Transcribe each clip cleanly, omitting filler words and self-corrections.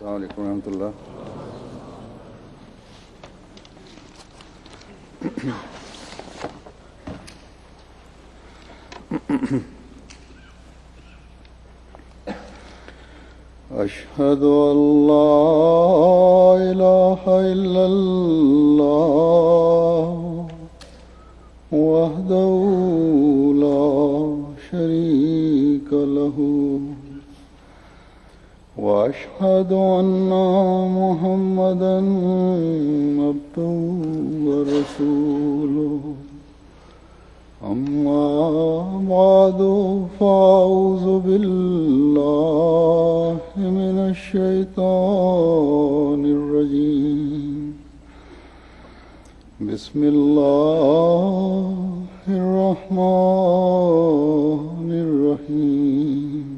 السلام علیکم ورحمۃ اللہ. اشہد ان لا الہ الا اللہ وحدہ لا شریک لہ واشہد ان محمدا عبدہ ورسولہ. اما بعد فاعوذ باللہ من الشیطان الرجیم. بسم اللہ الرحمن الرحیم.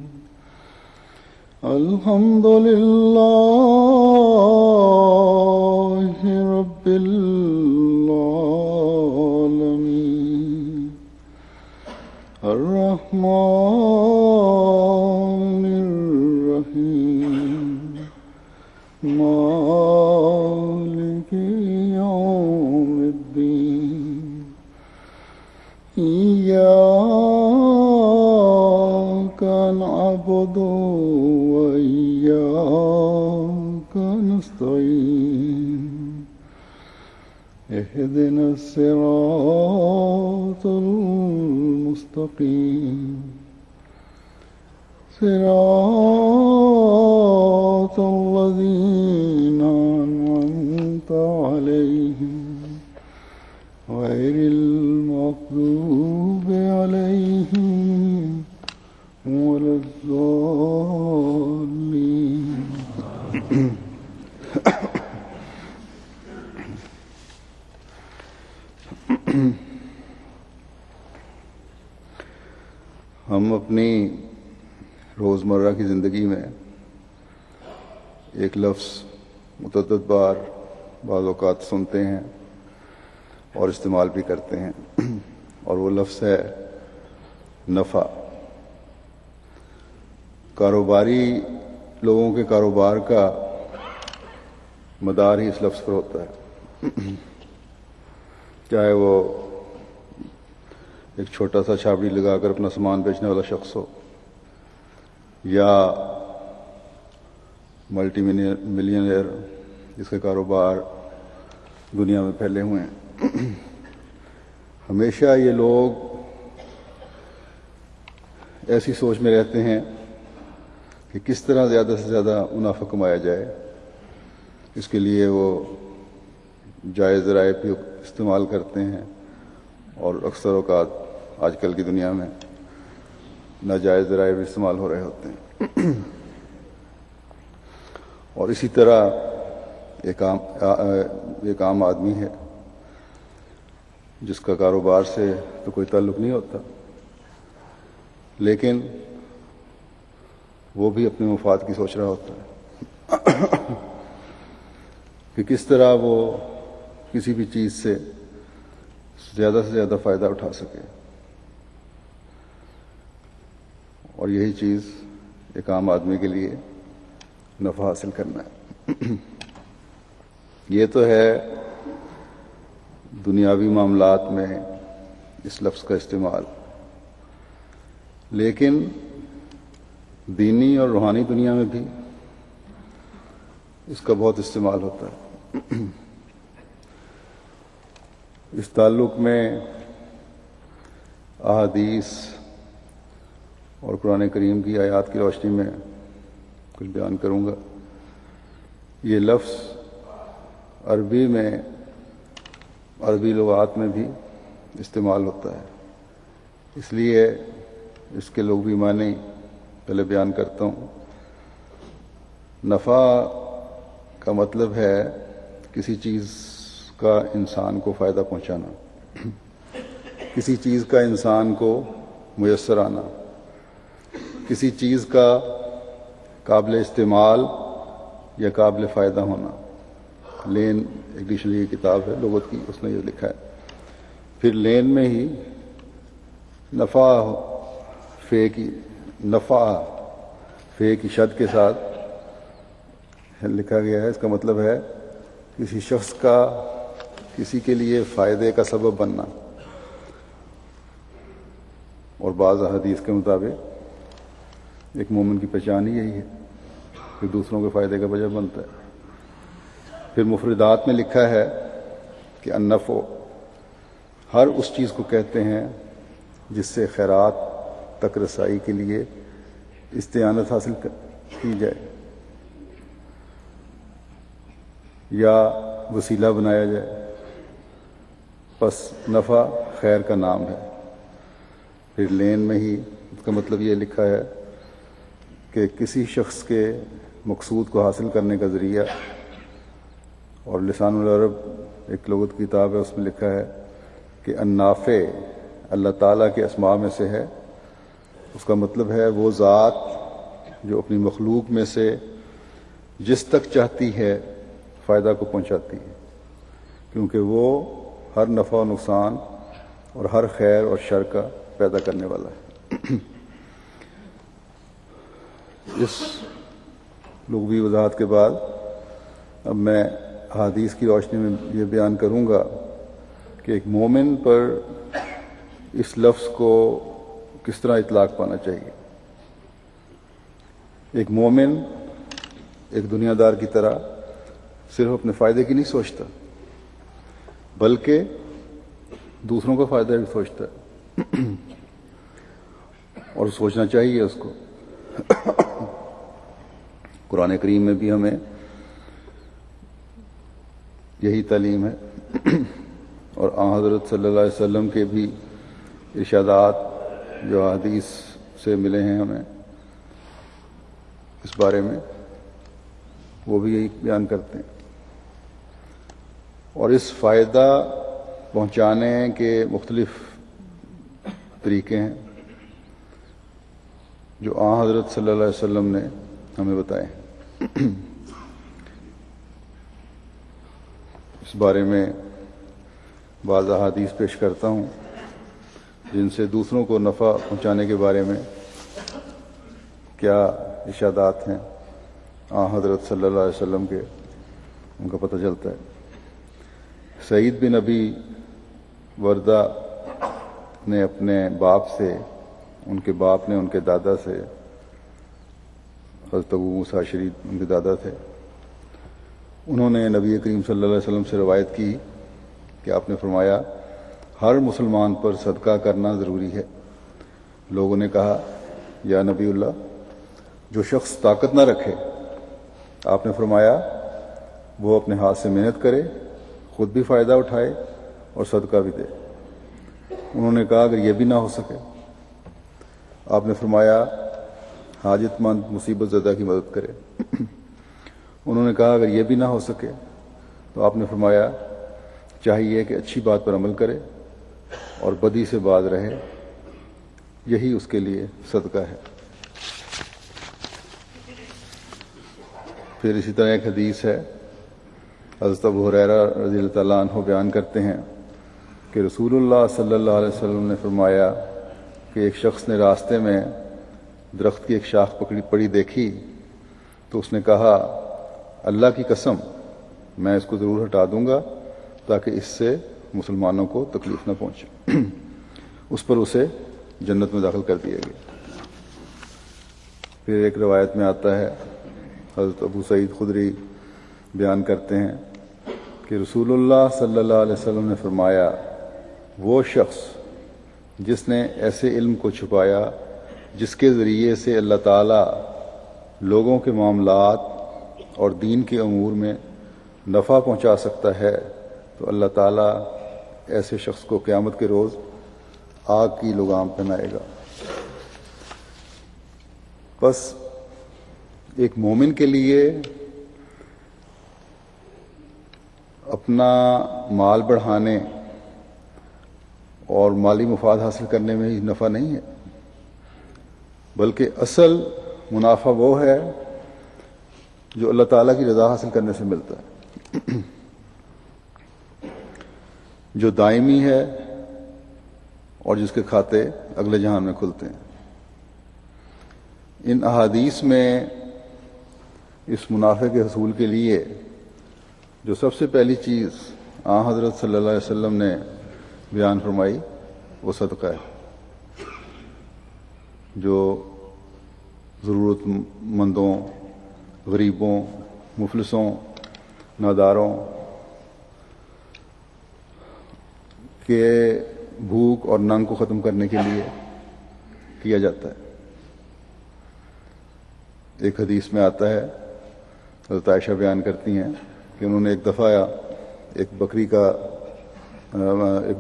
الحمد للہ رب العالمین الرحمن الرحیم مالک یوم الدین. ایاک نعبد وإياك نستعين. اهدنا الصراط المستقيم صراط الذين أنعمت عليهم غير المغضوب عليهم ولا الضالين. ہم اپنی روزمرہ کی زندگی میں ایک لفظ متعدد بار بعض اوقات سنتے ہیں اور استعمال بھی کرتے ہیں، اور وہ لفظ ہے نفع. کاروباری لوگوں کے کاروبار کا مدار ہی اس لفظ پر ہوتا ہے، چاہے وہ ایک چھوٹا سا چھاپڑی لگا کر اپنا سامان بیچنے والا شخص ہو یا ملٹی ملینئر جس کے کاروبار دنیا میں پھیلے ہوئے ہیں. ہمیشہ یہ لوگ ایسی سوچ میں رہتے ہیں کہ کس طرح زیادہ سے زیادہ منافع کمایا جائے. اس کے لیے وہ جائز ذرائع بھی استعمال کرتے ہیں، اور اکثر اوقات آج کل کی دنیا میں ناجائز ذرائع بھی استعمال ہو رہے ہوتے ہیں. اور اسی طرح ایک عام آدمی ہے جس کا کاروبار سے تو کوئی تعلق نہیں ہوتا، لیکن وہ بھی اپنے مفاد کی سوچ رہا ہوتا ہے کہ کس طرح وہ کسی بھی چیز سے زیادہ فائدہ اٹھا سکے. اور یہی چیز ایک عام آدمی کے لیے نفع حاصل کرنا ہے. یہ تو ہے دنیاوی معاملات میں اس لفظ کا استعمال، لیکن دینی اور روحانی دنیا میں بھی اس کا بہت استعمال ہوتا ہے. اس تعلق میں احادیث اور قرآن کریم کی آیات کی روشنی میں کچھ بیان کروں گا. یہ لفظ عربی لغات میں بھی استعمال ہوتا ہے، اس لیے اس کے لغوی معنی پہلے بیان کرتا ہوں. نفع کا مطلب ہے کسی چیز کا انسان کو فائدہ پہنچانا، کسی چیز کا انسان کو میسر آنا، کسی چیز کا قابل استعمال یا قابل فائدہ ہونا. لین ایک ڈکشنری کی کتاب ہے لغت کی، اس نے یہ لکھا ہے. پھر لین میں ہی نفع فے کی شد کے ساتھ لکھا گیا ہے، اس کا مطلب ہے کسی شخص کا کسی کے لیے فائدے کا سبب بننا، اور بعض احادیث کے مطابق ایک مومن کی پہچان ہی یہی ہے کہ دوسروں کے فائدے کا وجہ بنتا ہے۔ پھر مفردات میں لکھا ہے کہ النفع ہر اس چیز کو کہتے ہیں جس سے خیرات تک رسائی کے لیے استعانت حاصل کی جائے یا وسیلہ بنایا جائے، پس نفع خیر کا نام ہے۔ پھر لین میں ہی اس کا مطلب یہ لکھا ہے کہ کسی شخص کے مقصود کو حاصل کرنے کا ذریعہ، اور لسان العرب ایک لغت کی کتاب ہے، اس میں لکھا ہے کہ النافع اللہ تعالیٰ کے اسماء میں سے ہے، اس کا مطلب ہے وہ ذات جو اپنی مخلوق میں سے جس تک چاہتی ہے فائدہ کو پہنچاتی ہے، کیونکہ وہ ہر نفع و نقصان اور ہر خیر اور شر کا پیدا کرنے والا ہے۔ اس لغوی وضاحت کے بعد اب میں احادیث کی روشنی میں یہ بیان کروں گا کہ ایک مومن پر اس لفظ کو کس طرح اطلاق پانا چاہیے۔ ایک مومن ایک دنیا دار کی طرح صرف اپنے فائدے کی نہیں سوچتا، بلکہ دوسروں کا فائدہ بھی سوچتا ہے، اور سوچنا چاہیے اس کو۔ قرآن کریم میں بھی ہمیں یہی تعلیم ہے، اور آن حضرت صلی اللہ علیہ وسلم کے بھی ارشادات جو حدیث سے ملے ہیں ہمیں اس بارے میں، وہ بھی یہی بیان کرتے ہیں۔ اور اس فائدہ پہنچانے کے مختلف طریقے ہیں جو آن حضرت صلی اللہ علیہ وسلم نے ہمیں بتائے ہیں۔ اس بارے میں بعض احادیث پیش کرتا ہوں جن سے دوسروں کو نفع پہنچانے کے بارے میں کیا ارشادات ہیں آن حضرت صلی اللہ علیہ وسلم کے، ان کا پتہ چلتا ہے۔ سعید بن ابی وردہ نے اپنے باپ سے، ان کے باپ نے ان کے دادا سے، حضرت ابو موسیٰ اشعری ان کے دادا تھے، انہوں نے نبی کریم صلی اللہ علیہ وسلم سے روایت کی کہ آپ نے فرمایا ہر مسلمان پر صدقہ کرنا ضروری ہے۔ لوگوں نے کہا یا نبی اللہ، جو شخص طاقت نہ رکھے؟ آپ نے فرمایا وہ اپنے ہاتھ سے محنت کرے، خود بھی فائدہ اٹھائے اور صدقہ بھی دے۔ انہوں نے کہا اگر یہ بھی نہ ہو سکے؟ آپ نے فرمایا حاجت مند مصیبت زدہ کی مدد کرے۔ انہوں نے کہا اگر یہ بھی نہ ہو سکے؟ تو آپ نے فرمایا چاہیے کہ اچھی بات پر عمل کرے اور بدی سے باز رہے، یہی اس کے لیے صدقہ ہے۔ پھر اسی طرح ایک حدیث ہے، حضرت ابو ہریرہ رضی اللہ تعالیٰ عنہ بیان کرتے ہیں کہ رسول اللہ صلی اللہ علیہ وسلم نے فرمایا کہ ایک شخص نے راستے میں درخت کی ایک شاخ پڑی دیکھی تو اس نے کہا اللہ کی قسم میں اس کو ضرور ہٹا دوں گا تاکہ اس سے مسلمانوں کو تکلیف نہ پہنچے۔ اس پر اسے جنت میں داخل کر دیا گیا۔ پھر ایک روایت میں آتا ہے، حضرت ابو سعید خدری بیان کرتے ہیں کہ رسول اللہ صلی اللہ علیہ وسلم نے فرمایا وہ شخص جس نے ایسے علم کو چھپایا جس کے ذریعے سے اللہ تعالیٰ لوگوں کے معاملات اور دین کے امور میں نفع پہنچا سکتا ہے، تو اللہ تعالیٰ ایسے شخص کو قیامت کے روز آگ کی لگام پہنائے گا۔ بس ایک مومن کے لیے اپنا مال بڑھانے اور مالی مفاد حاصل کرنے میں ہی نفع نہیں ہے، بلکہ اصل منافع وہ ہے جو اللہ تعالیٰ کی رضا حاصل کرنے سے ملتا ہے، جو دائمی ہے اور جس کے کھاتے اگلے جہان میں کھلتے ہیں۔ ان احادیث میں اس منافع کے حصول کے لیے جو سب سے پہلی چیز حضرت صلی اللہ علیہ وسلم نے بیان فرمائی وہ صدقہ ہے، جو ضرورت مندوں، غریبوں، مفلسوں، ناداروں کے بھوک اور ننگ کو ختم کرنے کے لیے کیا جاتا ہے۔ ایک حدیث میں آتا ہے، حضرت عائشہ بیان کرتی ہیں کہ انہوں نے ایک دفعہ ایک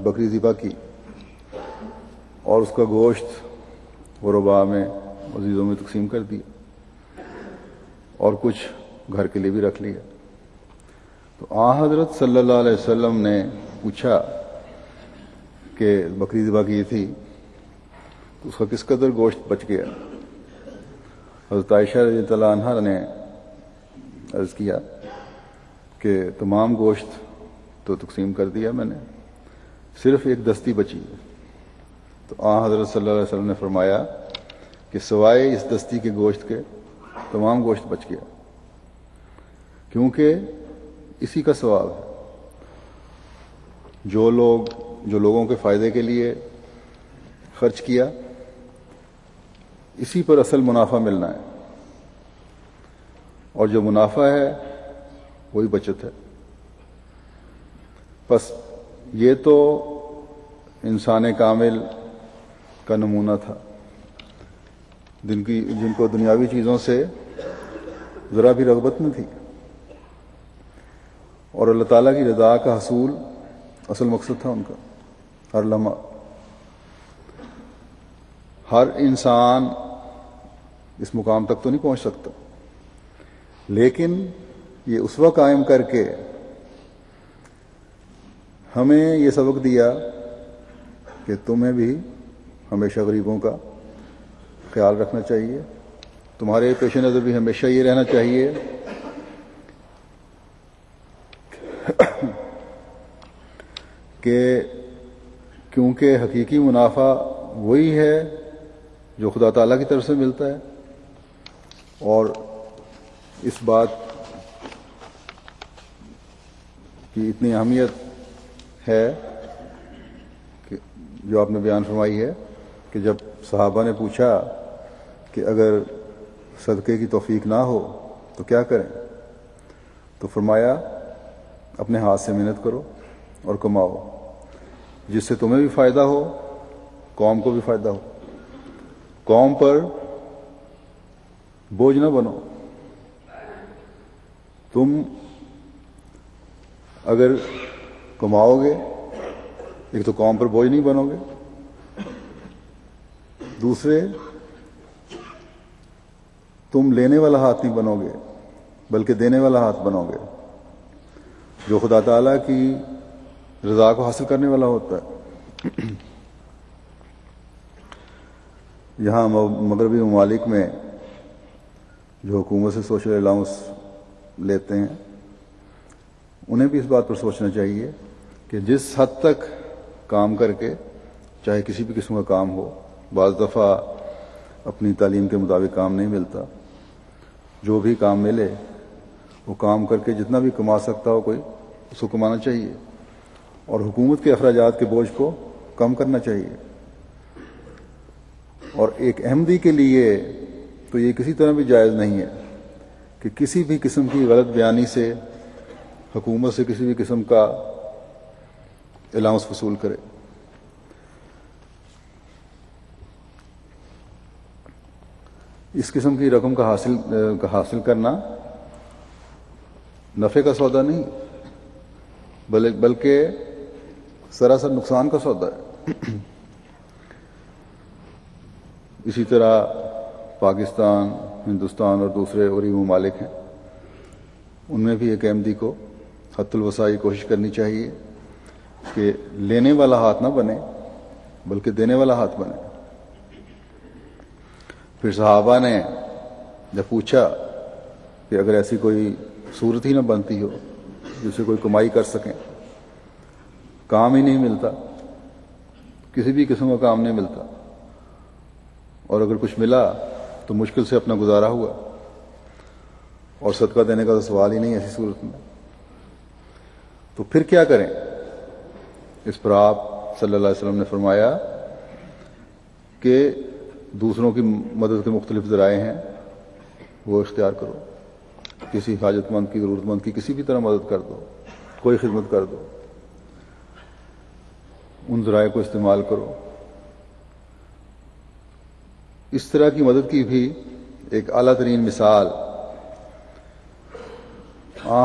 بکری ذبح کی اور اس کا گوشت غرباء میں، عزیزوں میں تقسیم کر دیا اور کچھ گھر کے لیے بھی رکھ لیا۔ تو حضرت صلی اللہ علیہ وسلم نے پوچھا کہ بکری ذبح کی تھی تو اس کا کس قدر گوشت بچ گیا؟ حضرت عائشہ رضی اللہ عنہا نے عرض کیا کہ تمام گوشت تو تقسیم کر دیا میں نے، صرف ایک دستی بچی ہے۔ تو حضرت صلی اللہ علیہ وسلم نے فرمایا کہ سوائے اس دستی کے گوشت کے تمام گوشت بچ گیا، کیونکہ اسی کا ثواب ہے۔ جو لوگوں کے فائدے کے لیے خرچ کیا، اسی پر اصل منافع ملنا ہے، اور جو منافع ہے وہی بچت ہے۔ بس یہ تو انسان کامل کا نمونہ تھا، جن کو دنیاوی چیزوں سے ذرا بھی رغبت نہ تھی، اور اللہ تعالیٰ کی رضا کا حصول اصل مقصد تھا ان کا۔ ہر لمحہ ہر انسان اس مقام تک تو نہیں پہنچ سکتا، لیکن یہ اسوہ قائم کر کے ہمیں یہ سبق دیا کہ تمہیں بھی ہمیشہ غریبوں کا خیال رکھنا چاہیے، تمہارے پیش نظر بھی ہمیشہ یہ رہنا چاہیے کہ کیونکہ حقیقی منافع وہی ہے جو خدا تعالیٰ کی طرف سے ملتا ہے، اور اس بات کی اتنی اہمیت ہے کہ جو آپ نے بیان فرمائی ہے کہ جب صحابہ نے پوچھا کہ اگر صدقے کی توفیق نہ ہو تو کیا کریں، تو فرمایا اپنے ہاتھ سے محنت کرو اور کماؤ، جس سے تمہیں بھی فائدہ ہو، قوم کو بھی فائدہ ہو۔ قوم پر بوجھ نہ بنو۔ تم اگر کماؤ گے، ایک تو قوم پر بوجھ نہیں بنو گے، دوسرے تم لینے والا ہاتھ نہیں بنو گے بلکہ دینے والا ہاتھ بنو گے، جو خدا تعالیٰ کی رضا کو حاصل کرنے والا ہوتا ہے۔ یہاں مغربی ممالک میں جو حکومت سے سوشل الاؤنس لیتے ہیں، انہیں بھی اس بات پر سوچنا چاہیے کہ جس حد تک کام کر کے، چاہے کسی بھی قسم کا کام ہو، بعض دفعہ اپنی تعلیم کے مطابق کام نہیں ملتا، جو بھی کام ملے وہ کام کر کے جتنا بھی کما سکتا ہو کوئی، اس کو کمانا چاہیے، اور حکومت کے اخراجات کے بوجھ کو کم کرنا چاہیے۔ اور ایک احمدی کے لیے تو یہ کسی طرح بھی جائز نہیں ہے کہ کسی بھی قسم کی غلط بیانی سے حکومت سے کسی بھی قسم کا الاؤنس وصول کرے۔ اس قسم کی رقم کا حاصل کرنا نفع کا سودا نہیں بلکہ سراسر نقصان کا سودا ہے۔ اسی طرح پاکستان، ہندوستان اور دوسرے غریب ممالک ہیں، ان میں بھی ایک احمدی کو حد الوسع کوشش کرنی چاہیے کہ لینے والا ہاتھ نہ بنے بلکہ دینے والا ہاتھ بنے۔ پھر صحابہ نے جب پوچھا کہ اگر ایسی کوئی صورت ہی نہ بنتی ہو جس سے کوئی کمائی کر سکیں، کام ہی نہیں ملتا، کسی بھی قسم کا کام نہیں ملتا، اور اگر کچھ ملا تو مشکل سے اپنا گزارا ہوا، اور صدقہ دینے کا تو سوال ہی نہیں ایسی صورت میں. تو پھر کیا کریں؟ اس پر آپ صلی اللہ علیہ وسلم نے فرمایا کہ دوسروں کی مدد کے مختلف ذرائع ہیں، وہ اختیار کرو. کسی حاجت مند کی، ضرورت مند کی کسی بھی طرح مدد کر دو، کوئی خدمت کر دو، ان ذرائع کو استعمال کرو. اس طرح کی مدد کی بھی ایک اعلیٰ ترین مثال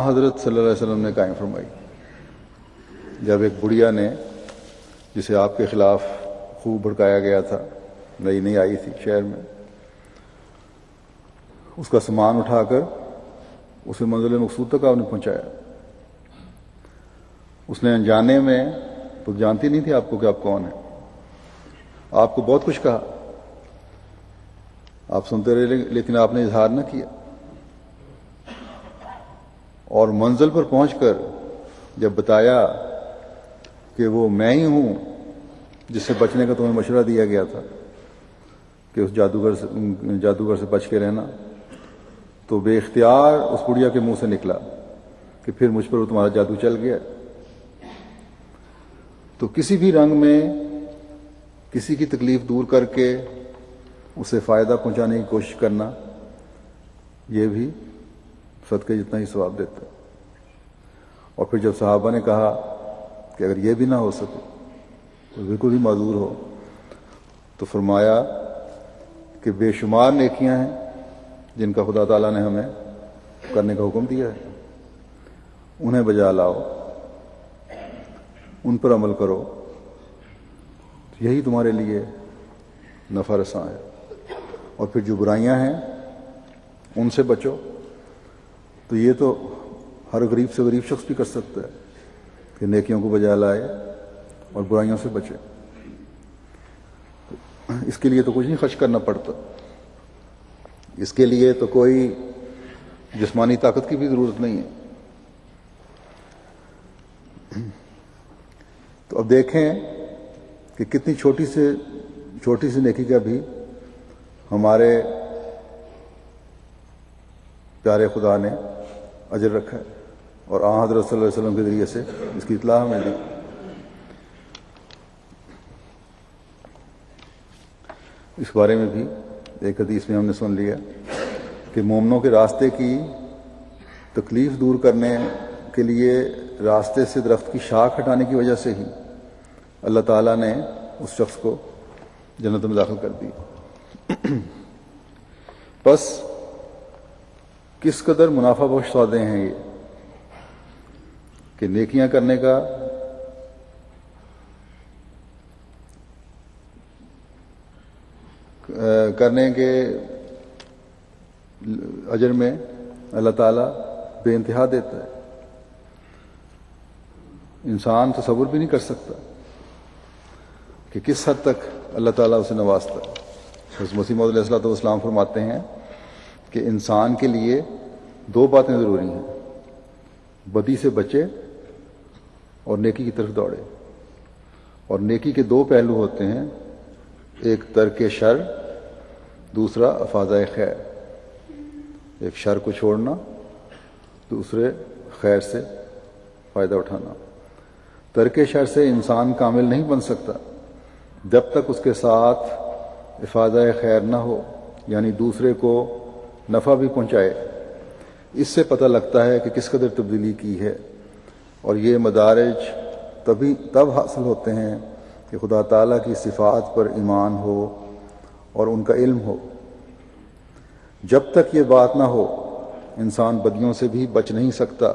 حضرت صلی اللہ علیہ وسلم نے قائم فرمائی. جب ایک بڑھیا نے، جسے آپ کے خلاف خوب بھڑکایا گیا تھا، نئی نئی آئی تھی شہر میں، اس کا سامان اٹھا کر اسے منزل مقصود تک آپ نے پہنچایا. اس نے انجانے میں، تو جانتی نہیں تھی آپ کو کہ آپ کون ہیں، آپ کو بہت کچھ کہا، آپ سنتے رہے لیکن آپ نے اظہار نہ کیا. اور منزل پر پہنچ کر جب بتایا کہ وہ میں ہی ہوں جس سے بچنے کا تمہیں مشورہ دیا گیا تھا کہ اس جادوگر سے بچ کے رہنا، تو بے اختیار اس بڑھیا کے منہ سے نکلا کہ پھر مجھ پر تمہارا جادو چل گیا. تو کسی بھی رنگ میں کسی کی تکلیف دور کر کے اسے فائدہ پہنچانے کی کوشش کرنا، یہ بھی صدقے جتنا ہی ثواب دیتا ہے. اور پھر جب صحابہ نے کہا کہ اگر یہ بھی نہ ہو سکے تو بالکل ہی معذور ہو، تو فرمایا کہ بے شمار نیکیاں ہیں جن کا خدا تعالیٰ نے ہمیں کرنے کا حکم دیا ہے، انہیں بجا لاؤ، ان پر عمل کرو، یہی تمہارے لیے نفع رساں ہے. اور پھر جو برائیاں ہیں ان سے بچو. تو یہ تو ہر غریب سے غریب شخص بھی کر سکتا ہے کہ نیکیوں کو بجا لائے اور برائیوں سے بچے. اس کے لیے تو کچھ نہیں خرچ کرنا پڑتا، اس کے لیے تو کوئی جسمانی طاقت کی بھی ضرورت نہیں ہے. تو اب دیکھیں کہ کتنی چھوٹی سی نیکی کا بھی ہمارے پیارے خدا نے اجر رکھا ہے، اور حضرت صلی اللہ علیہ وسلم کے ذریعے سے اس کی اطلاع ہمیں دی. اس بارے میں بھی ایک حدیث میں ہم نے سن لیا کہ مومنوں کے راستے کی تکلیف دور کرنے کے لیے راستے سے درخت کی شاخ ہٹانے کی وجہ سے ہی اللہ تعالیٰ نے اس شخص کو جنت میں داخل کر دی. بس کس قدر منافع بخش سودے ہیں یہ کہ نیکیاں کرنے کا کرنے کے اجر میں اللہ تعالیٰ بے انتہا دیتا ہے. انسان تصور بھی نہیں کر سکتا کہ کس حد تک اللہ تعالیٰ اسے نوازتا ہے. حضرت مسیح موعود علیہ الصلوۃ والسلام فرماتے ہیں کہ انسان کے لیے دو باتیں ضروری ہیں، بدی سے بچے اور نیکی کی طرف دوڑے. اور نیکی کے دو پہلو ہوتے ہیں، ایک ترک شر، دوسرا افاضہ خیر. ایک شر کو چھوڑنا، دوسرے خیر سے فائدہ اٹھانا. ترک شر سے انسان کامل نہیں بن سکتا جب تک اس کے ساتھ افاضہ خیر نہ ہو، یعنی دوسرے کو نفع بھی پہنچائے. اس سے پتہ لگتا ہے کہ کس قدر تبدیلی کی ہے. اور یہ مدارج تب حاصل ہوتے ہیں کہ خدا تعالیٰ کی صفات پر ایمان ہو اور ان کا علم ہو. جب تک یہ بات نہ ہو انسان بدیوں سے بھی بچ نہیں سکتا.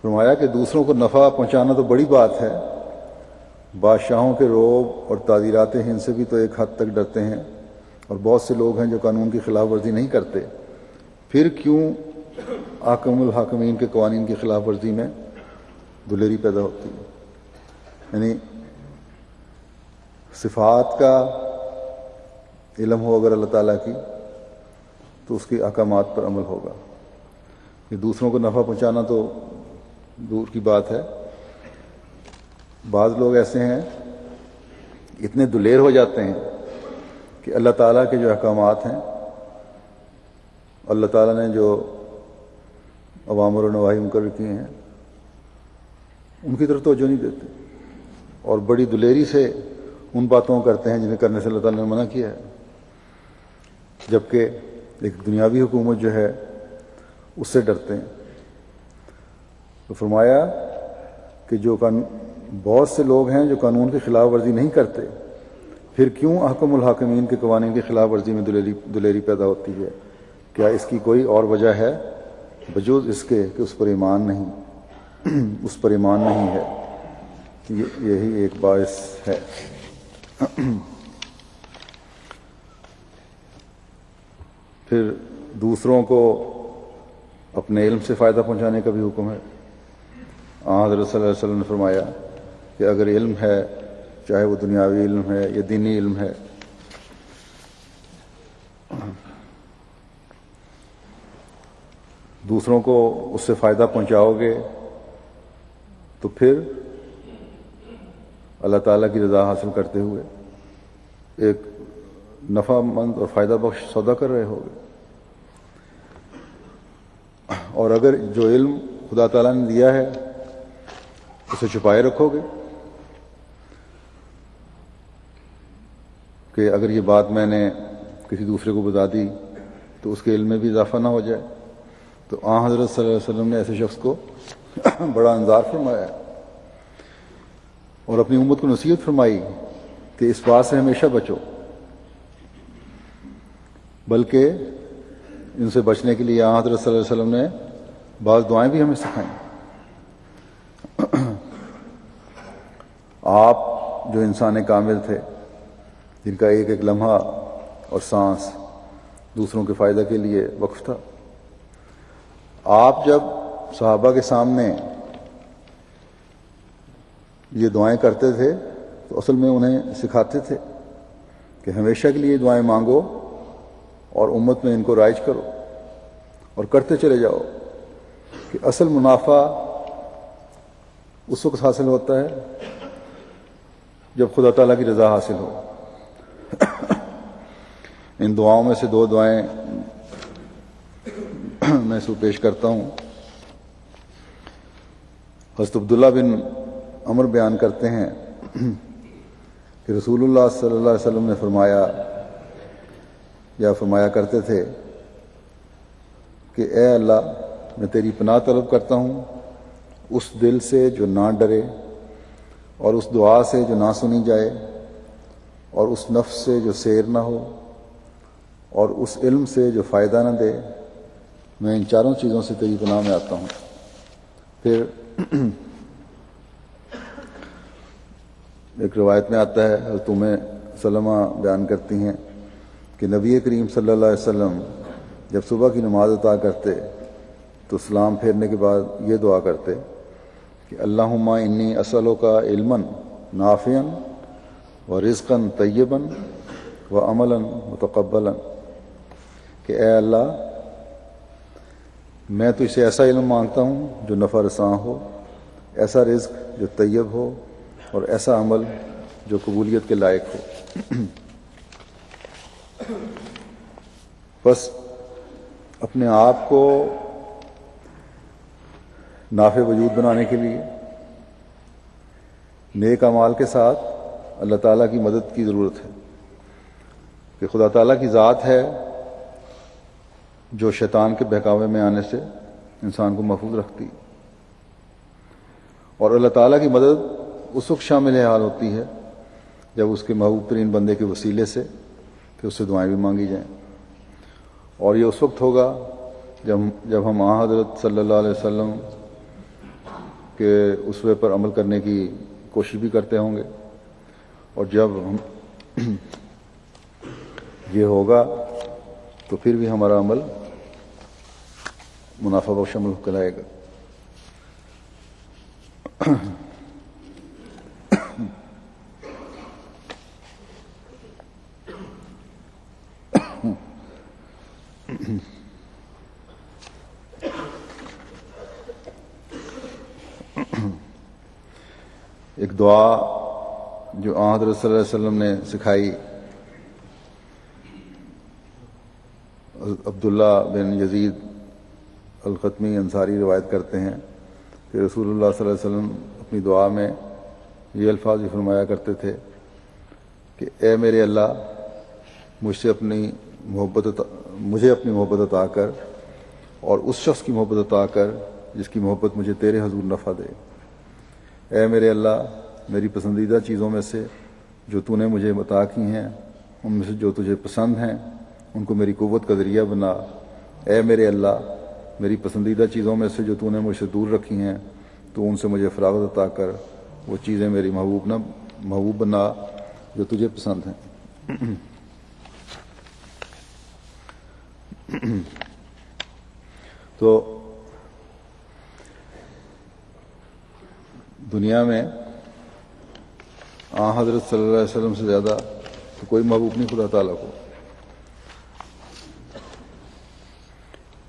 فرمایا کہ دوسروں کو نفع پہنچانا تو بڑی بات ہے، بادشاہوں کے رعب اور تعزیرات ہند سے بھی تو ایک حد تک ڈرتے ہیں، اور بہت سے لوگ ہیں جو قانون کی خلاف ورزی نہیں کرتے. پھر کیوں حاکم الحاکمین کے قوانین کی خلاف ورزی میں دلیری پیدا ہوتی ہے؟ یعنی صفات کا علم ہو اگر اللہ تعالیٰ کی تو اس کے احکامات پر عمل ہوگا. کہ دوسروں کو نفع پہنچانا تو دور کی بات ہے. بعض لوگ ایسے ہیں اتنے دلیر ہو جاتے ہیں کہ اللہ تعالیٰ کے جو احکامات ہیں اللہ تعالیٰ نے جو اوامر و نواہی مقرر کیے ہیں ان کی طرف توجہ نہیں دیتے، اور بڑی دلیری سے ان باتوں کو کرتے ہیں جنہیں کرنے سے اللہ تعالیٰ نے منع کیا ہے، جبکہ ایک دنیاوی حکومت جو ہے اس سے ڈرتے ہیں۔ تو فرمایا کہ جو بہت سے لوگ ہیں جو قانون کی خلاف ورزی نہیں کرتے، پھر کیوں احکم الحاکمین کے قوانین کی خلاف ورزی میں دلیری پیدا ہوتی ہے؟ کیا اس کی کوئی اور وجہ ہے بجوز اس کے کہ اس پر ایمان نہیں ہے؟ یہی ایک باعث ہے۔ پھر دوسروں کو اپنے علم سے فائدہ پہنچانے کا بھی حکم ہے۔ حضرت صلی اللہ علیہ وسلم نے فرمایا کہ اگر علم ہے، چاہے وہ دنیاوی علم ہے یا دینی علم ہے، دوسروں کو اس سے فائدہ پہنچاؤ گے تو پھر اللہ تعالیٰ کی رضا حاصل کرتے ہوئے ایک نفع مند اور فائدہ بخش سودا کر رہے ہوگے۔ اور اگر جو علم خدا تعالیٰ نے دیا ہے اسے چھپائے رکھو گے کہ اگر یہ بات میں نے کسی دوسرے کو بتا دی تو اس کے علم میں بھی اضافہ نہ ہو جائے، تو حضرت صلی اللہ علیہ وسلم نے ایسے شخص کو بڑا انذار فرمایا اور اپنی امت کو نصیحت فرمائی کہ اس بات سے ہمیشہ بچو، بلکہ ان سے بچنے کے لیے حضرت صلی اللہ علیہ وسلم نے بعض دعائیں بھی ہمیں سکھائیں۔ آپ جو انسان کامل تھے، جن کا ایک ایک لمحہ اور سانس دوسروں کے فائدہ کے لیے وقف تھا، آپ جب صحابہ کے سامنے یہ دعائیں کرتے تھے تو اصل میں انہیں سکھاتے تھے کہ ہمیشہ کے لیے دعائیں مانگو اور امت میں ان کو رائج کرو اور کرتے چلے جاؤ، کہ اصل منافع اس وقت حاصل ہوتا ہے جب خدا تعالیٰ کی رضا حاصل ہو۔ ان دعاؤں میں سے دو دعائیں میں اس کو پیش کرتا ہوں۔ حضرت عبداللہ بن عمر بیان کرتے ہیں کہ رسول اللہ صلی اللہ علیہ وسلم نے فرمایا کرتے تھے کہ اے اللہ، میں تیری پناہ طلب کرتا ہوں اس دل سے جو نہ ڈرے، اور اس دعا سے جو نہ سنی جائے، اور اس نفس سے جو سیر نہ ہو، اور اس علم سے جو فائدہ نہ دے۔ میں ان چاروں چیزوں سے تیری پناہ میں آتا ہوں۔ پھر ایک روایت میں آتا ہے، حضرت ام سلمہ بیان کرتی ہیں کہ نبی کریم صلی اللہ علیہ وسلم جب صبح کی نماز ادا کرتے تو سلام پھیرنے کے بعد یہ دعا کرتے کہ اللہم انی اسألک علما نافعا و رزقا طیبا و عملا متقبلا، کہ اے اللہ، میں تجھ سے ایسا علم مانگتا ہوں جو نفع رساں ہو، ایسا رزق جو طیب ہو، اور ایسا عمل جو قبولیت کے لائق ہو۔ بس اپنے آپ کو نافع وجود بنانے کے لیے نیک اعمال کے ساتھ اللہ تعالیٰ کی مدد کی ضرورت ہے، کہ خدا تعالیٰ کی ذات ہے جو شیطان کے بہکاوے میں آنے سے انسان کو محفوظ رکھتی، اور اللہ تعالیٰ کی مدد اس وقت شامل حال ہوتی ہے جب اس کے محبوب ترین بندے کے وسیلے سے کہ اس سے دعائیں بھی مانگی جائیں، اور یہ اس وقت ہوگا جب ہم حضرت صلی اللہ علیہ وسلم کے اسوے پر عمل کرنے کی کوشش بھی کرتے ہوں گے، اور جب یہ ہوگا تو پھر بھی ہمارا عمل منافع بخش عمل کہلائے گا۔ ایک دعا جو حضرت صلی اللہ علیہ وسلم نے سکھائی، عبداللہ بن یزید الختمی انصاری روایت کرتے ہیں کہ رسول اللہ صلی اللہ علیہ وسلم اپنی دعا میں یہ الفاظ بھی فرمایا کرتے تھے کہ اے میرے اللہ مجھے اپنی محبت عطا کر اور اس شخص کی محبت عطا کر جس کی محبت مجھے تیرے حضور نفع دے۔ اے میرے اللہ میری پسندیدہ چیزوں میں سے جو تو نے مجھے عطا کی ہیں ان میں سے جو تجھے پسند ہیں ان کو میری قوت کا ذریعہ بنا۔ اے میرے اللہ میری پسندیدہ چیزوں میں سے جو تو نے مجھ سے دور رکھی ہیں تو ان سے مجھے فراغت عطا کر، وہ چیزیں میری محبوب بنا جو تجھے پسند ہیں۔ تو دنیا میں حضرت صلی اللہ علیہ وسلم سے زیادہ تو کوئی محبوب نہیں خدا تعالیٰ کو،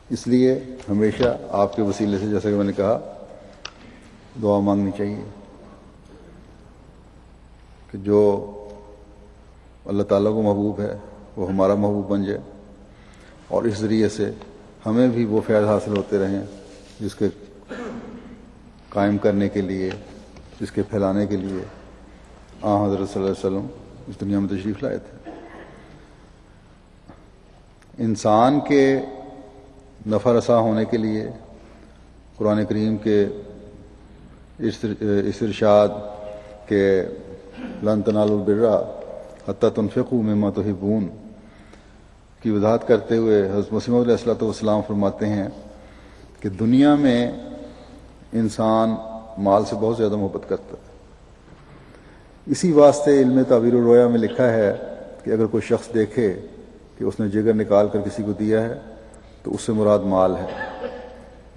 اس لیے ہمیشہ آپ کے وسیلے سے جیسا کہ میں نے کہا دعا مانگنی چاہیے کہ جو اللہ تعالیٰ کو محبوب ہے وہ ہمارا محبوب بن جائے اور اس ذریعے سے ہمیں بھی وہ فیض حاصل ہوتے رہیں جس کے قائم کرنے کے لیے، جس کے پھیلانے کے لیے حضرت صلی اللہ علیہ وسلم اس دنیا میں تشریف لائے تھے۔ انسان کے نفع رساں ہونے کے لیے قرآن کریم کے اس ارشاد کہ لن تنالوا البر حتی تنفقوا مما تحبون کی وضاحت کرتے ہوئے حضرت مسیح موعود علیہ الصلوۃ والسلام فرماتے ہیں کہ دنیا میں انسان مال سے بہت زیادہ محبت کرتا ہے۔ اسی واسطے علم تعبیر الرؤیا میں لکھا ہے کہ اگر کوئی شخص دیکھے کہ اس نے جگر نکال کر کسی کو دیا ہے تو اس سے مراد مال ہے۔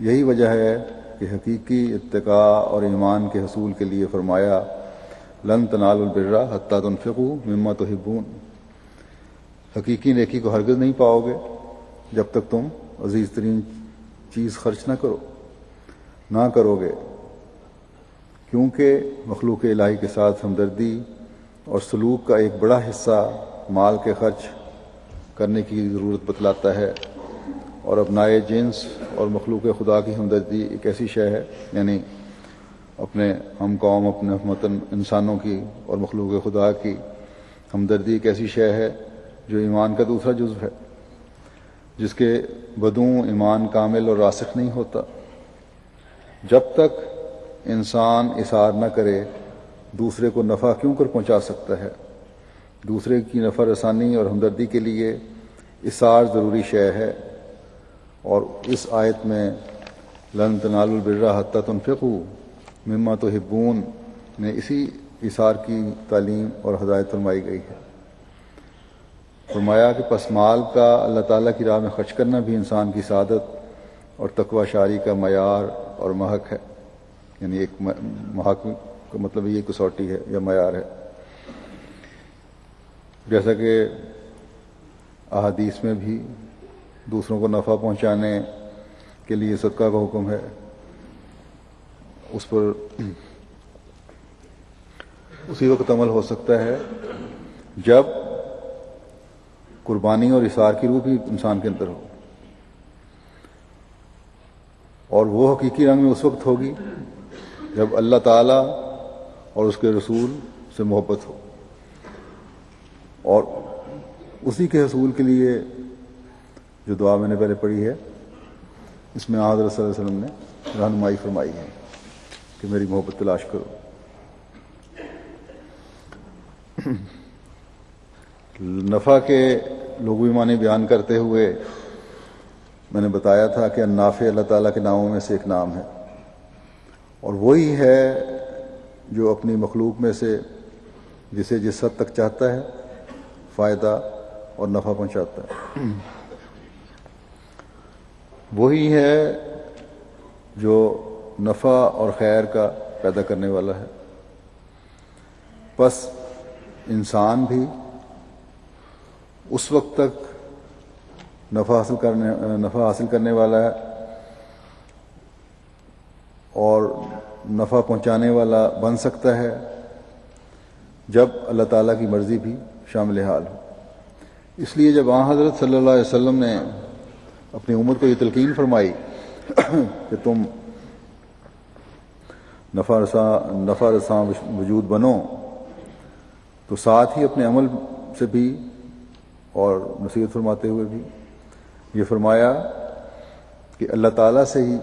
یہی وجہ ہے کہ حقیقی اتقاء اور ایمان کے حصول کے لیے فرمایا لن تنالوا البر حتی تنفقوا مما تحبون، حقیقی نیکی کو ہرگز نہیں پاؤ گے جب تک تم عزیز ترین چیز خرچ نہ کرو گے، کیونکہ مخلوق الہی کے ساتھ ہمدردی اور سلوک کا ایک بڑا حصہ مال کے خرچ کرنے کی ضرورت بتلاتا ہے، اور ابنائے جنس اور مخلوق خدا کی ہمدردی ایک ایسی شے ہے، یعنی اپنے ہم قوم اپنے وطن انسانوں کی اور مخلوق خدا کی ہمدردی ایک ایسی شے ہے جو ایمان کا دوسرا جزو ہے، جس کے بدوں ایمان کامل اور راسخ نہیں ہوتا۔ جب تک انسان اثار نہ کرے دوسرے کو نفع کیوں کر پہنچا سکتا ہے؟ دوسرے کی نفع رسانی اور ہمدردی کے لیے اثار ضروری شے ہے، اور اس آیت میں لن تنالوا البر حتی تنفقوا مما تحبون نے اسی اثار کی تعلیم اور ہدایت فرمائی گئی ہے۔ فرمایا کہ پس مال کا اللہ تعالیٰ کی راہ میں خرچ کرنا بھی انسان کی سعادت اور تقوی شاری کا معیار اور محک ہے، یعنی ایک محک کا مطلب یہ کسوٹی ہے یا معیار ہے، جیسا کہ احادیث میں بھی دوسروں کو نفع پہنچانے کے لیے صدقہ کا حکم ہے، اس پر اسی وقت عمل ہو سکتا ہے جب قربانی اور اثار کی روح بھی انسان کے اندر ہو، اور وہ حقیقی رنگ میں اس وقت ہوگی جب اللہ تعالیٰ اور اس کے رسول سے محبت ہو، اور اسی کے حصول کے لیے جو دعا میں نے پہلے پڑھی ہے اس میں حضرت صلی اللہ علیہ وسلم نے رہنمائی فرمائی ہے کہ میری محبت تلاش کرو۔ نفع کے لغوی معنی بیان کرتے ہوئے میں نے بتایا تھا کہ النافع اللہ تعالیٰ کے ناموں میں سے ایک نام ہے، اور وہی ہے جو اپنی مخلوق میں سے جسے جس حد تک چاہتا ہے فائدہ اور نفع پہنچاتا ہے، وہی ہے جو نفع اور خیر کا پیدا کرنے والا ہے۔ پس انسان بھی اس وقت تک نفع حاصل کرنے والا ہے اور نفع پہنچانے والا بن سکتا ہے جب اللہ تعالیٰ کی مرضی بھی شامل حال ہو۔ اس لیے جب حضرت صلی اللہ علیہ وسلم نے اپنی امت کو یہ تلقین فرمائی کہ تم نفع رساں وجود بنو، تو ساتھ ہی اپنے عمل سے بھی اور نصیحت فرماتے ہوئے بھی یہ فرمایا کہ اللہ تعالیٰ سے ہی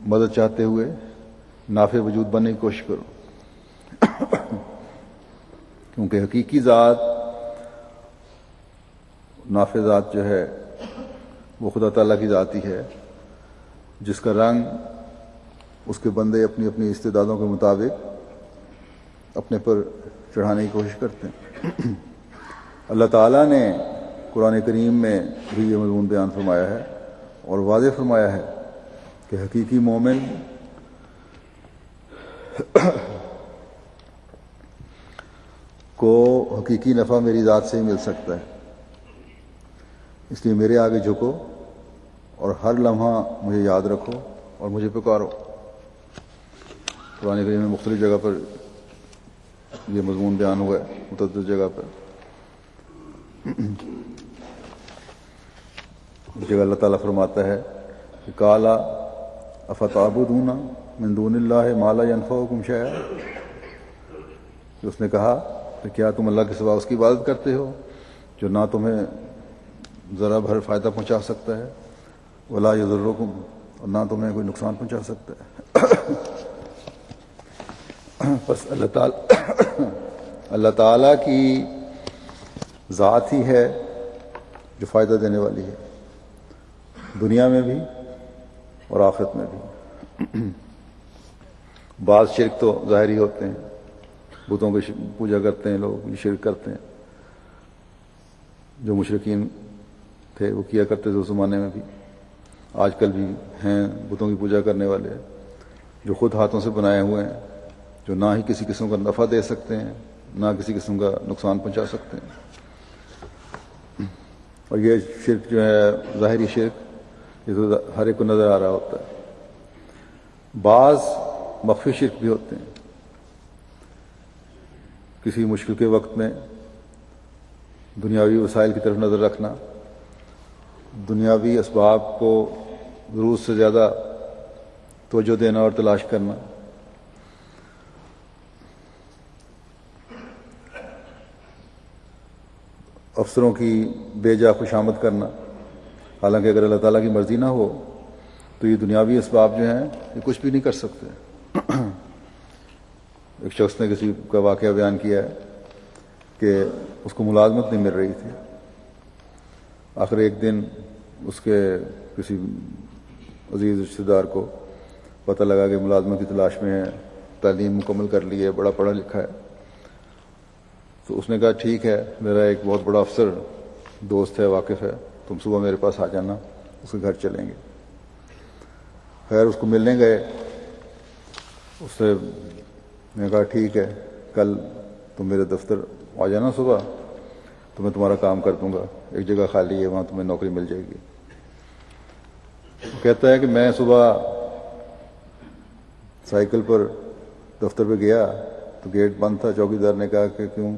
مدد چاہتے ہوئے نافع وجود بننے کی کوشش کرو، کیونکہ حقیقی ذات، نافع ذات جو ہے وہ خدا تعالیٰ کی ذات ہی ہے، جس کا رنگ اس کے بندے اپنی اپنی استعدادوں کے مطابق اپنے پر چڑھانے کی کوشش کرتے ہیں۔ اللہ تعالیٰ نے قرآن کریم میں بھی یہ مضمون بیان فرمایا ہے اور واضح فرمایا ہے کہ حقیقی مومن کو حقیقی نفع میری ذات سے ہی مل سکتا ہے، اس لیے میرے آگے جھکو اور ہر لمحہ مجھے یاد رکھو اور مجھے پکارو۔ قرآن کریم میں مختلف جگہ پر یہ مضمون بیان ہوا ہے، متعدد جگہ پر۔ اس جگہ اللہ تعالیٰ فرماتا ہے کہ قالا افتعبدون من دون اللہ ما لا ینفعکم شیئا، کہ اس نے کہا کہ کیا تم اللہ کے سوا اس کی عبادت کرتے ہو جو نہ تمہیں ذرا بھر فائدہ پہنچا سکتا ہے، ولا یضرکم، اور نہ تمہیں کوئی نقصان پہنچا سکتا ہے۔ بس اللہ تعالیٰ کی ذات ہی ہے جو فائدہ دینے والی ہے، دنیا میں بھی اور آخرت میں بھی۔ بعض شرک تو ظاہری ہوتے ہیں، بتوں کی پوجا کرتے ہیں لوگ، یہ شرک کرتے ہیں، جو مشرکین تھے وہ کیا کرتے تھے اس زمانے میں بھی، آج کل بھی ہیں بتوں کی پوجا کرنے والے جو خود ہاتھوں سے بنائے ہوئے ہیں، جو نہ ہی کسی قسم کا نفع دے سکتے ہیں نہ کسی قسم کا نقصان پہنچا سکتے ہیں۔ اور یہ شرک جو ہے ظاہری شرک، یہ تو ہر ایک کو نظر آ رہا ہوتا ہے۔ بعض مخفی شرک بھی ہوتے ہیں، کسی مشکل کے وقت میں دنیاوی وسائل کی طرف نظر رکھنا، دنیاوی اسباب کو ضرورت سے زیادہ توجہ دینا اور تلاش کرنا، افسروں کی بے جا خوشامد کرنا، حالانکہ اگر اللہ تعالیٰ کی مرضی نہ ہو تو یہ دنیاوی اسباب جو ہیں یہ کچھ بھی نہیں کر سکتے۔ ایک شخص نے کسی کا واقعہ بیان کیا ہے کہ اس کو ملازمت نہیں مل رہی تھی، آخر ایک دن اس کے کسی عزیز رشتہ دار کو پتہ لگا کہ ملازمت کی تلاش میں ہے، تعلیم مکمل کر لی ہے، بڑا پڑھا لکھا ہے، تو اس نے کہا ٹھیک ہے، میرا ایک بہت بڑا افسر دوست ہے، واقف ہے، تم صبح میرے پاس آ جانا، اس کے گھر چلیں گے۔ خیر اس کو ملنے گئے، اس سے میں نے کہا ٹھیک ہے، کل تم میرے دفتر آ جانا صبح، تو میں تمہارا کام کر دوں گا، ایک جگہ خالی ہے وہاں تمہیں نوکری مل جائے گی۔ وہ کہتا ہے کہ میں صبح سائیکل پر دفتر پہ گیا تو گیٹ بند تھا، چوکیدار نے کہا کہ کیوں؟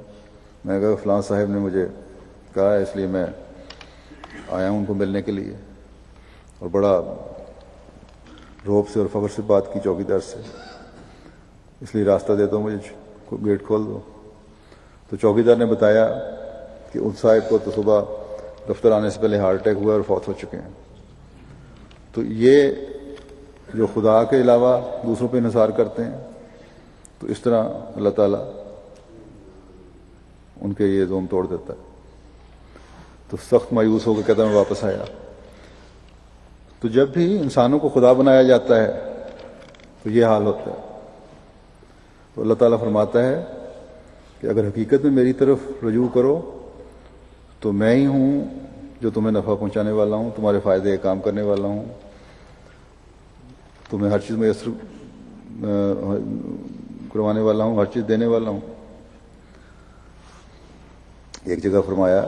میں نے کہا فلاں صاحب نے مجھے کہا ہے اس لیے میں آیا ہوں ان کو ملنے کے لیے، اور بڑا رعب سے اور فخر سے بات کی چوکیدار سے، اس لیے راستہ دے دو مجھے، گیٹ کھول دو۔ تو چوکیدار نے بتایا کہ ان صاحب کو تو صبح دفتر آنے سے پہلے ہارٹ اٹیک ہوا اور فوت ہو چکے ہیں۔ تو یہ جو خدا کے علاوہ دوسروں پہ انحصار کرتے ہیں، تو اس طرح اللہ تعالیٰ ان کے یہ زوم توڑ دیتا ہے۔ تو سخت مایوس ہو کے کہتا میں واپس آیا۔ تو جب بھی انسانوں کو خدا بنایا جاتا ہے تو یہ حال ہوتا ہے۔ تو اللہ تعالیٰ فرماتا ہے کہ اگر حقیقت میں میری طرف رجوع کرو تو میں ہی ہوں جو تمہیں نفع پہنچانے والا ہوں، تمہارے فائدے کام کرنے والا ہوں، تمہیں ہر چیز میسر کروانے والا ہوں، ہر چیز دینے والا ہوں۔ ایک جگہ فرمایا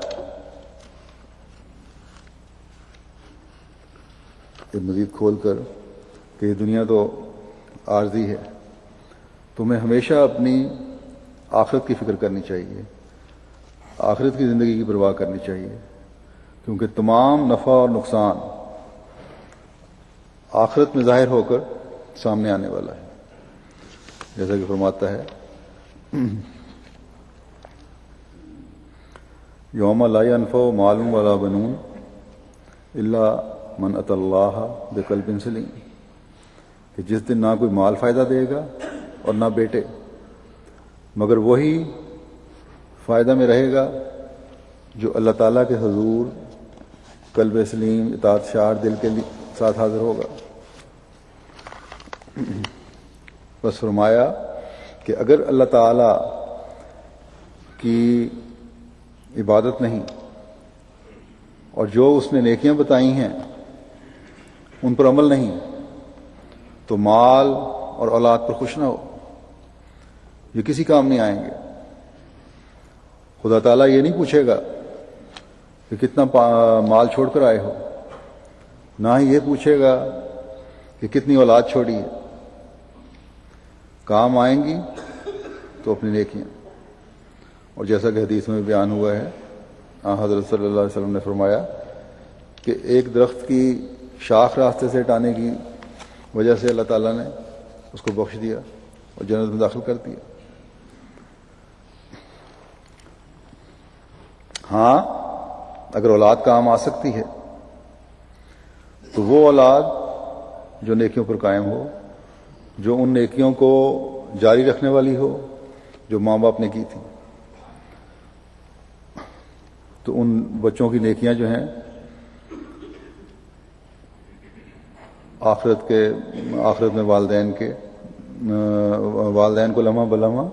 کہ مزید کھول کر کہ یہ دنیا تو عارضی ہے، تمہیں ہمیشہ اپنی آخرت کی فکر کرنی چاہیے، آخرت کی زندگی کی پرواہ کرنی چاہیے، کیونکہ تمام نفع اور نقصان آخرت میں ظاہر ہو کر سامنے آنے والا ہے. جیسا کہ فرماتا ہے یوم لا ينفع مال ولا بنون الا من اتى اللہ بقلب سلیم، کہ جس دن نہ کوئی مال فائدہ دے گا اور نہ بیٹے، مگر وہی فائدہ میں رہے گا جو اللہ تعالیٰ کے حضور قلب سلیم اطاعت شعار دل کے ساتھ حاضر ہوگا. بس فرمایا کہ اگر اللہ تعالیٰ کی عبادت نہیں اور جو اس نے نیکیاں بتائی ہیں ان پر عمل نہیں تو مال اور اولاد پر خوش نہ ہو، یہ کسی کام نہیں آئیں گے. خدا تعالیٰ یہ نہیں پوچھے گا کہ کتنا مال چھوڑ کر آئے ہو، نہ ہی یہ پوچھے گا کہ کتنی اولاد چھوڑی ہے. کام آئیں گی تو اپنی نیکیاں. اور جیسا کہ حدیث میں بیان ہوا ہے، حضرت صلی اللہ علیہ وسلم نے فرمایا کہ ایک درخت کی شاخ راستے سے ہٹانے کی وجہ سے اللہ تعالیٰ نے اس کو بخش دیا اور جنت میں داخل کر دیا. ہاں اگر اولاد کام آ سکتی ہے تو وہ اولاد جو نیکیوں پر قائم ہو، جو ان نیکیوں کو جاری رکھنے والی ہو جو ماں باپ نے کی تھی. تو ان بچوں کی نیکیاں جو ہیں آخرت میں والدین کو لمحہ بلمحہ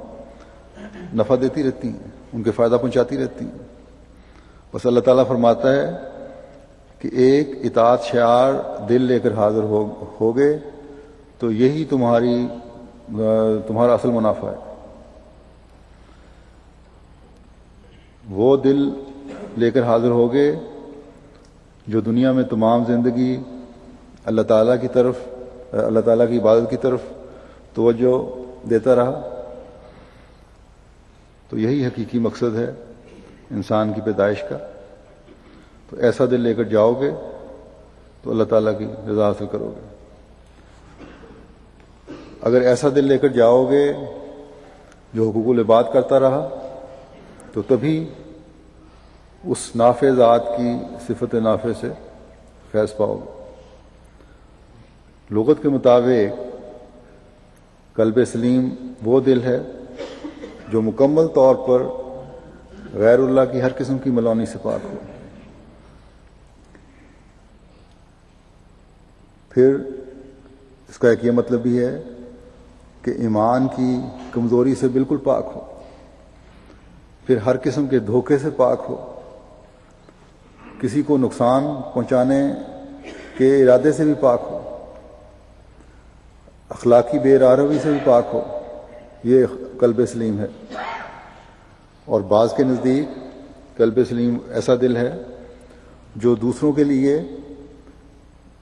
نفع دیتی رہتی ہیں، ان کے فائدہ پہنچاتی رہتی ہیں. بس اللہ تعالیٰ فرماتا ہے کہ ایک اطاعت شعار دل لے کر حاضر ہوگے تو یہی تمہارا اصل منافع ہے. وہ دل لے کر حاضر ہوگے جو دنیا میں تمام زندگی اللہ تعالیٰ کی عبادت کی طرف توجہ دیتا رہا. تو یہی حقیقی مقصد ہے انسان کی پیدائش کا. تو ایسا دل لے کر جاؤ گے تو اللہ تعالیٰ کی رضا حاصل کرو گے. اگر ایسا دل لے کر جاؤ گے جو حقوق العباد کرتا رہا تو تبھی اس نافع ذات کی صفت نافع سے فیض پاؤ گے. لغت کے مطابق قلب سلیم وہ دل ہے جو مکمل طور پر غیر اللہ کی ہر قسم کی ملونی سے پاک ہو. پھر اس کا ایک یہ مطلب بھی ہے کہ ایمان کی کمزوری سے بالکل پاک ہو، پھر ہر قسم کے دھوکے سے پاک ہو، کسی کو نقصان پہنچانے کے ارادے سے بھی پاک ہو، اخلاقی بے راروی سے بھی پاک ہو. یہ قلب سلیم ہے. اور بعض کے نزدیک قلب سلیم ایسا دل ہے جو دوسروں کے لیے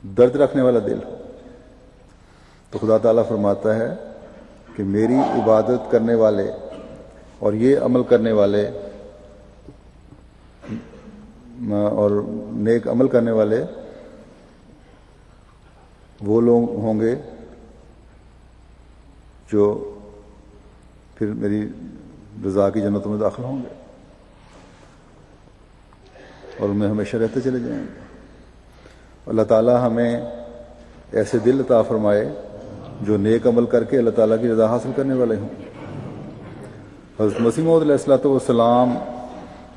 درد رکھنے والا دل ہو. تو خدا تعالیٰ فرماتا ہے کہ میری عبادت کرنے والے اور یہ عمل کرنے والے اور نیک عمل کرنے والے وہ لوگ ہوں گے جو پھر میری رضا کی جنتوں میں داخل ہوں گے اور ان میں ہمیشہ رہتے چلے جائیں گے. اللہ تعالیٰ ہمیں ایسے دل عطا فرمائے جو نیک عمل کر کے اللہ تعالیٰ کی رضا حاصل کرنے والے ہوں. حضرت مسیح موعود علیہ الصلوۃ والسلام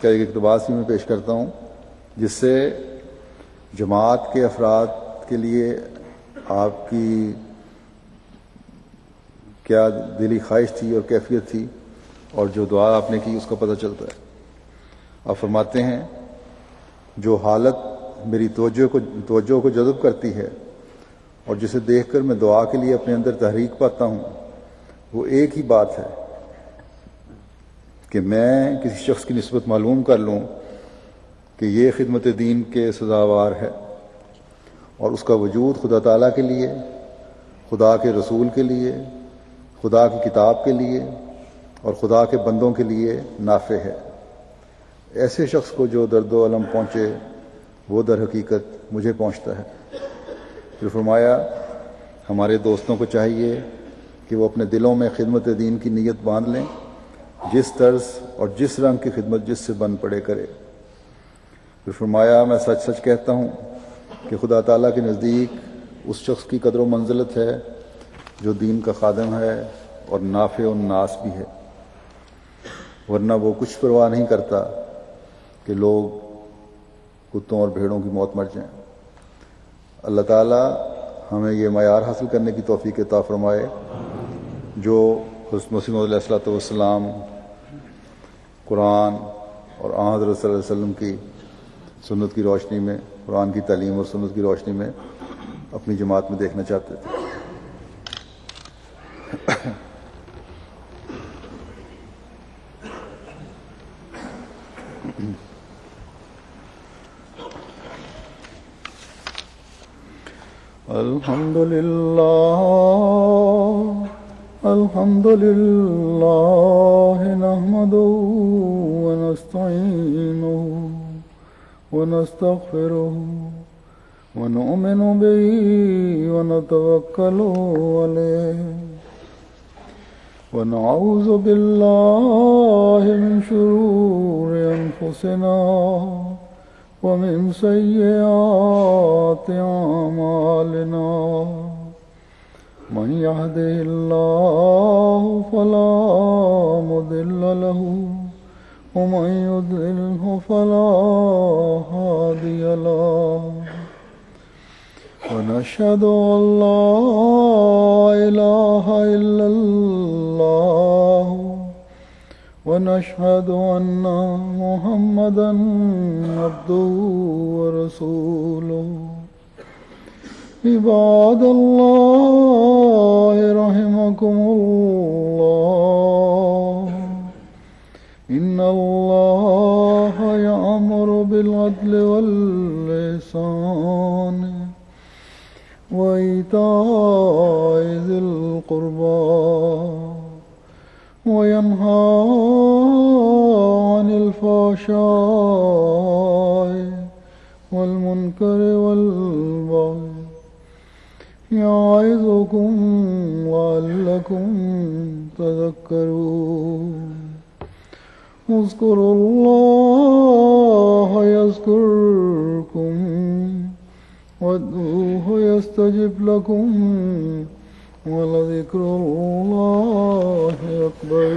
کا ایک اقتباس میں پیش کرتا ہوں جس سے جماعت کے افراد کے لیے آپ کی کیا دلی خواہش تھی اور کیفیت تھی اور جو دعا آپ نے کی اس کا پتہ چلتا ہے. آپ فرماتے ہیں جو حالت میری توجہ کو جذب کرتی ہے اور جسے دیکھ کر میں دعا کے لیے اپنے اندر تحریک پاتا ہوں وہ ایک ہی بات ہے کہ میں کسی شخص کی نسبت معلوم کر لوں کہ یہ خدمت دین کے سزاوار ہے اور اس کا وجود خدا تعالیٰ کے لیے، خدا کے رسول کے لیے، خدا کی کتاب کے لیے اور خدا کے بندوں کے لیے نافع ہے. ایسے شخص کو جو درد و الم پہنچے وہ در حقیقت مجھے پہنچتا ہے۔ پھر فرمایا ہمارے دوستوں کو چاہیے کہ وہ اپنے دلوں میں خدمت دین کی نیت باندھ لیں، جس طرز اور جس رنگ کی خدمت جس سے بن پڑے کرے۔ پھر فرمایا میں سچ سچ کہتا ہوں کہ خدا تعالیٰ کے نزدیک اس شخص کی قدر و منزلت ہے جو دین کا خادم ہے اور نافع الناس بھی ہے، ورنہ وہ کچھ پرواہ نہیں کرتا کہ لوگ کتوں اور بھیڑوں کی موت مر جائیں۔ اللہ تعالیٰ ہمیں یہ معیار حاصل کرنے کی توفیق عطا فرمائے جو حضرت مسیح علیہ الصلوۃ والسلام، قرآن اور آن حضرت صلی اللہ علیہ وسلم کی سنت کی روشنی میں، قرآن کی تعلیم اور سنت کی روشنی میں اپنی جماعت میں دیکھنا چاہتے تھے۔ الحمد لله نحمده ونستعينه ونستغفره ونؤمن به ونتوكل عليه ونعوذ بالله من شرور أنفسنا ومن سيئات أعمالنا من يهده الله فلا مضل له ومن يضلله فلا هادي له ونشهد أن لا إله إلا الله ونشهد أن محمدا عبده ورسوله عباد الله رحمكم الله إن الله يأمر بالعدل والإحسان وإيتاء ذي القربى وينهى عن الفحشاء والمنكر والبغي يعظكم لعلكم تذكرون اذكروا الله يذكركم وادعوه يستجب لكم ولذكر الله أكبر